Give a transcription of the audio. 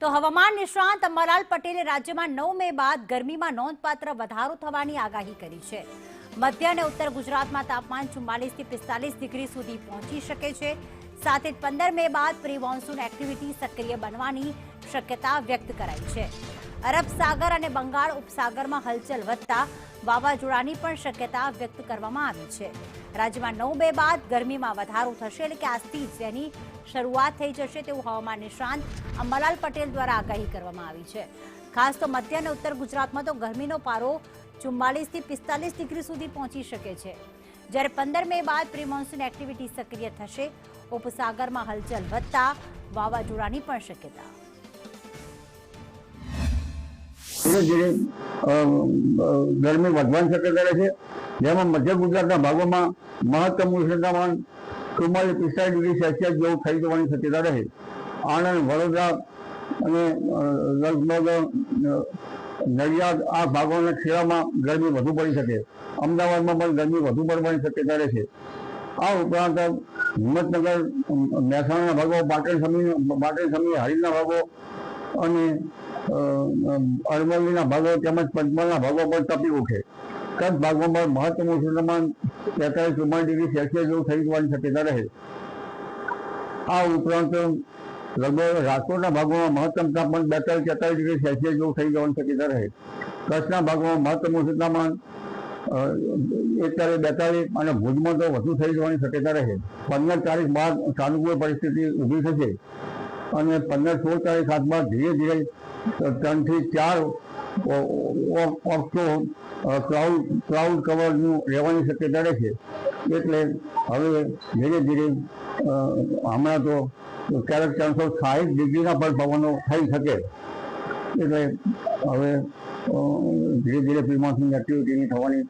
તો હવામાન નિષ્ણાંત અંબાલાલ પટેલે રાજ્યમાં 9 મે બાદ ગરમીમાં નોંધપાત્ર વધારો થવાની આગાહી કરી છે। મધ્ય અને ઉત્તર ગુજરાતમાં તાપમાન 44 થી 45 ડિગ્રી સુધી પહોંચી શકે છે। સાથે જ 15 મે બાદ પ્રી મોન્સૂન એક્ટિવિટી સક્રિય બનવાની શક્યતા વ્યક્ત કરાઈ છે। અરબ સાગર અને બંગાળ ઉપસાગરમાં હલચલ વધતા વાવાઝોડાની પણ શક્યતા વ્યક્ત કરવામાં આવી છે। રાજ્યમાં 9 મે બાદ ગરમીમાં વધારો થશે, એટલે કે આજથી જ તેની શરૂઆત થઈ જશે તેવું હવામાન નિષ્ણાંત અંબાલાલ પટેલ દ્વારા આગાહી કરવામાં આવી છે। ખાસ તો મધ્ય અને ઉત્તર ગુજરાતમાં તો ગરમીનો પારો 44 થી 45 ડિગ્રી સુધી પહોંચી શકે છે, જ્યારે 15 મે બાદ પ્રી મોન્સૂન એક્ટિવિટી સક્રિય થશે। ઉપસાગરમાં હલચલ વધતા વાવાઝોડાની પણ શક્યતા। ધીરે ધીરે ગરમી વધવાની શક્યતા રહે છે, જેમાં મધ્ય ગુજરાતના ભાગોમાં મહત્તમ ઉષ્ણતામાન 44-45 ડિગ્રી સેલ્સિયસ જેવું થઈ જવાની શક્યતા રહે। આણંદ, વડોદરા અને લગભગ નડિયાદ આ ભાગોના ખેડામાં ગરમી વધુ પડી શકે। અમદાવાદમાં પણ ગરમી વધુ પડવાની શક્યતા રહે છે। આ ઉપરાંત હિંમતનગર, મહેસાણાના ભાગો, પાટણ સમી હરીના ભાગો અને અરવલ્લીના ભાગો તેમજ પંચમહાલના ભાગો પર તપી ઉઠે। કચ્છ ભાગોમાં પણ મહત્તમ ઉષ્ણતામાન 43-44 ડિગ્રી સેલ્સિયસ જેવું થઈ જવાની શક્યતા રહે। આ ઉપરાંત લગભગ રાજકોટના ભાગોમાં મહત્તમ તાપમાન 42-43 ડિગ્રી સેલ્સિયસ જેવું થઈ જવાની શક્યતા રહે। કચ્છના ભાગોમાં મહત્તમ ઉષ્ણતામાન 41-42 અને ભુજમાં તો વધુ થઈ જવાની શક્યતા રહે। 15 તારીખ બાદ સાનુકૂળ પરિસ્થિતિ ઊભી થશે અને 15-16 તારીખ આસપાસ ધીરે ધીરે 3 થી 4 ઓક્ટો ક્લાઉડ કવરનું રહેવાની શક્યતા રહેશે। એટલે હવે ધીરે ધીરે હમણાં તો ક્યારેક 360 ડિગ્રીના પણ પવનો થઈ શકે। એટલે હવે ધીરે ધીરે પ્રી મોન્સૂન એક્ટિવિટીની થવાની